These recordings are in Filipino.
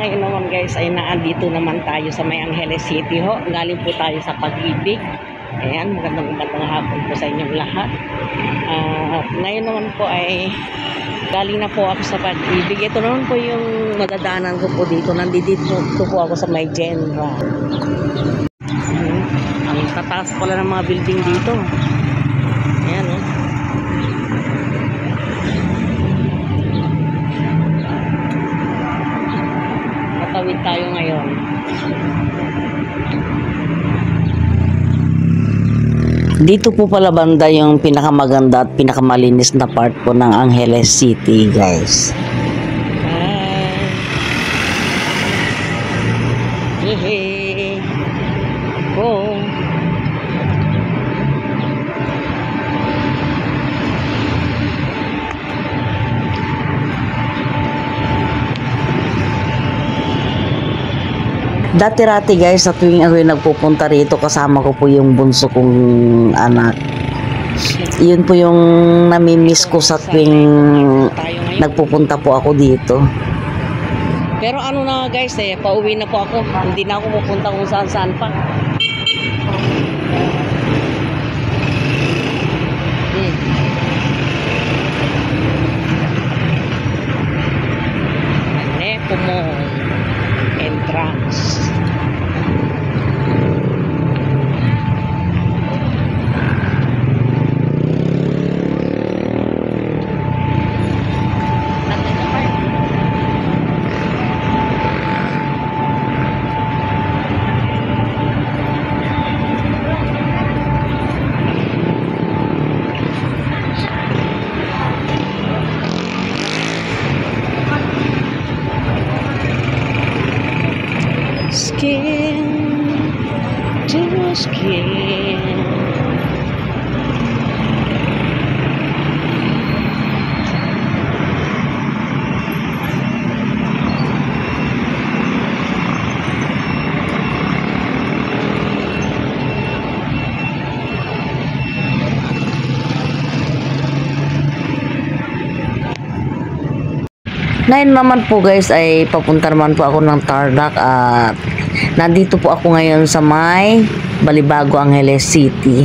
ngayon naman guys ay naandito naman tayo sa May Angeles City ho. Galing po tayo sa Pag-ibig. Ayan, magandang hapon po sa inyong lahat. Ngayon naman po ay galing na po ako sa Pag-ibig. Ito naman po yung madadaanan ko po dito. Nandito po ako sa May Genra. Ang tataas pala ng mga building dito. Ayan o. Matawid tayo ngayon. Dito po pala banda yung pinakamaganda at pinakamalinis na part po ng Angeles City, guys. Hehe. Oh. Dati-rati guys, sa tuwing ako yung nagpupunta rito, kasama ko po yung bunso kong anak. Yun po yung namimiss ko sa tuwing nagpupunta po ako dito. Pero ano na guys pauwi na po ako. Hindi na ako pupunta kung saan-saan pa. Nepo mo. Entrance. Skin to skin. Ngayon naman po guys ay papunta naman po ako ng Tarlac at nandito po ako ngayon sa May Balibago, Angeles City.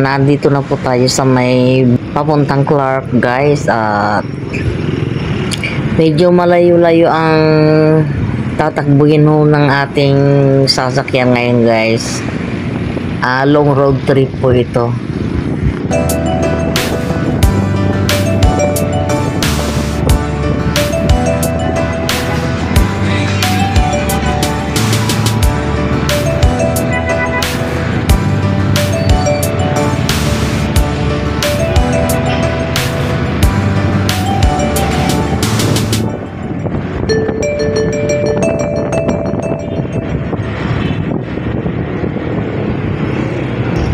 Nandito na po tayo sa may papuntang Clark guys at medyo malayo-layo ang tatakbuhin ho ng ating sasakyan ngayon guys. Long road trip po ito.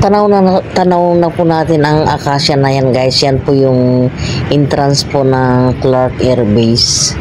Tanaw na po natin ang Acacia na yan guys. Yan po yung entrance po ng Clark Air Base.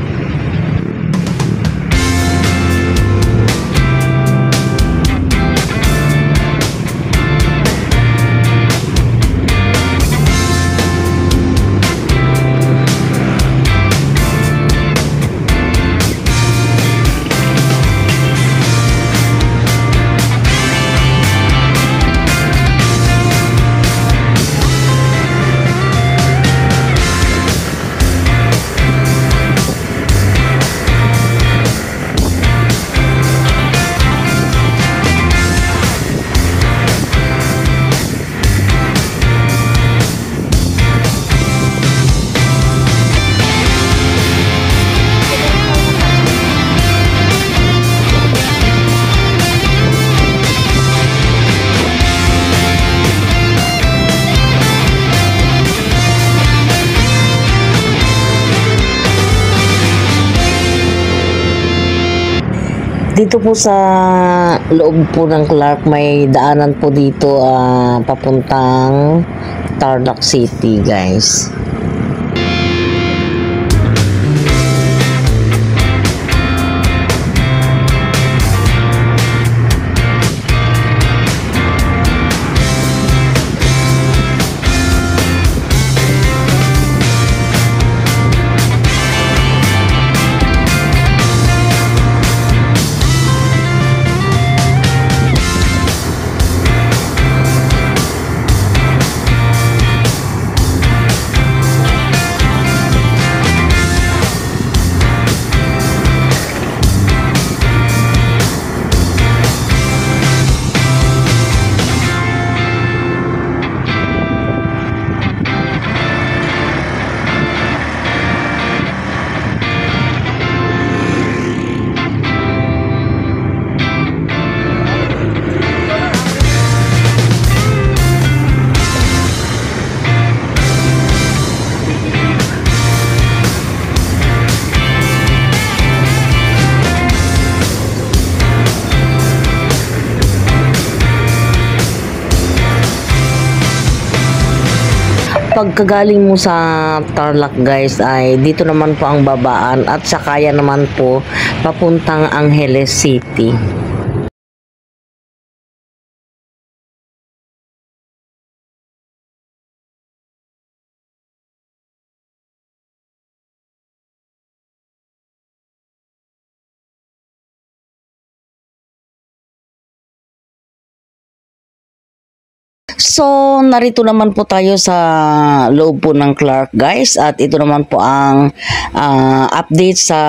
Dito po sa loob po ng Clark, may daanan po dito papuntang Tarlac City, guys. Pagkagaling mo sa Tarlac, guys, ay dito naman po ang babaan at sakaya naman po papuntang Angeles City. So, narito naman po tayo sa loob po ng Clark, guys, at ito naman po ang update sa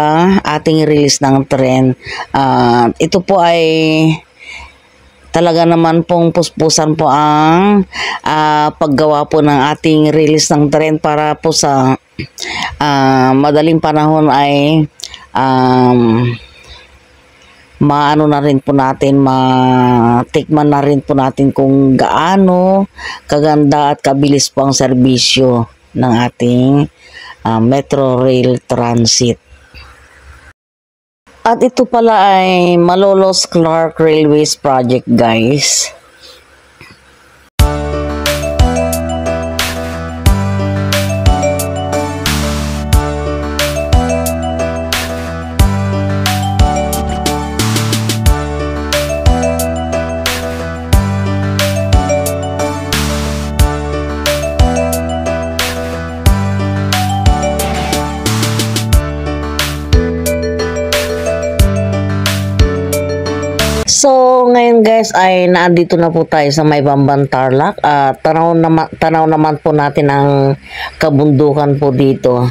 ating release ng tren. Ito po ay talaga naman pong puspusan po ang paggawa po ng ating release ng tren para po sa madaling panahon ay maano na rin po natin, matikman na rin po natin kung gaano kaganda at kabilis po ang serbisyo ng ating Metro Rail Transit. At ito pala ay Malolos Clark Railways Project, guys. So, ngayon, guys, ay naandito na po tayo sa may Bamban Tarlac. Tanaw naman po natin ang kabundukan po dito.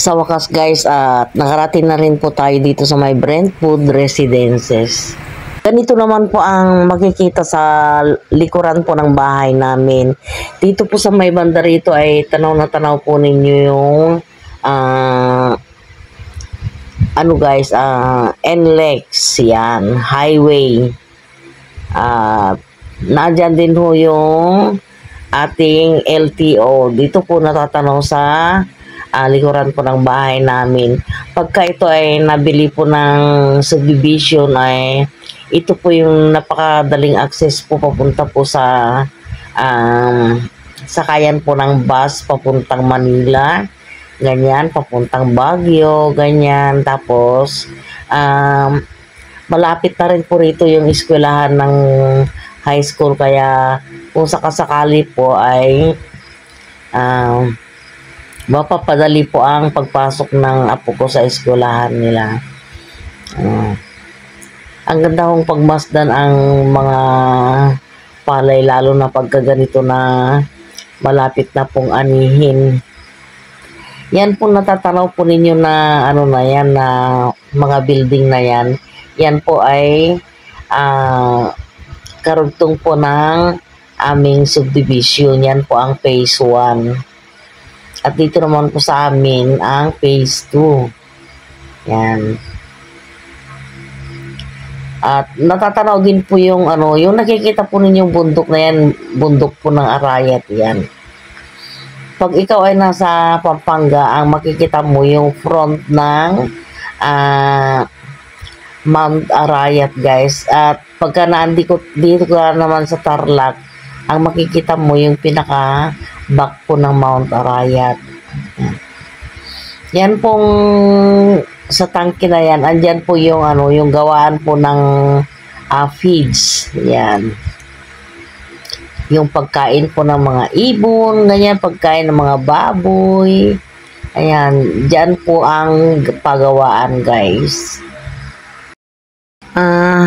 Sa wakas, guys, nakarating na rin po tayo dito sa may Brentwood Residences. Ganito naman po ang makikita sa likuran po ng bahay namin. Dito po sa may banda rito ay tanaw na tanaw po ninyo yung NLEX, yan, highway. Nadyan din ho yung ating LTO. Dito po natatanaw sa likuran po ng bahay namin. Pagka ito ay nabili po ng subdivision, ay ito po yung napakadaling access po papunta po sa sakayan po ng bus papuntang Manila, ganyan, papuntang Baguio, ganyan. Tapos malapit na rin po rito yung eskwelahan ng high school, kaya kung sakasakali po ay mapapadali po ang pagpasok ng apo ko sa eskwelahan nila. Ang ganda kong pagmasdan ang mga palay, lalo na pagka ganito na malapit na pong anihin. Yan po natatanaw po ninyo na ano na yan, na mga building na yan. Yan po ay karugtong po ng aming subdivision. Yan po ang phase 1. At dito naman po sa amin ang phase 2. Yan. At natatanaw din po yung yung nakikita po ninyong bundok na yan, bundok po ng Arayat yan. Pag ikaw ay nasa Pampanga, ang makikita mo yung front ng Mount Arayat, guys. At pagka dito ka naman sa Tarlac, ang makikita mo yung pinaka back po ng Mount Arayat. Yan pong sa tangke na yan, andyan po yung yung gawaan po ng feeds. Yan. Yung pagkain po ng mga ibon, ganyan, pagkain ng mga baboy. Ayan, dyan po ang pagawaan, guys.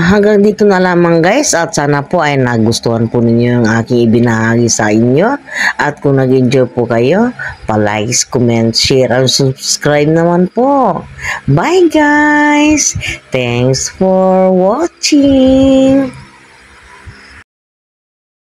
Hanggang dito na lamang, guys, at sana po ay nagustuhan po ninyo yung aking ibinahagi sa inyo. At kung nag-enjoy po kayo, pa-like, comment, share, and subscribe naman po. Bye, guys! Thanks for watching!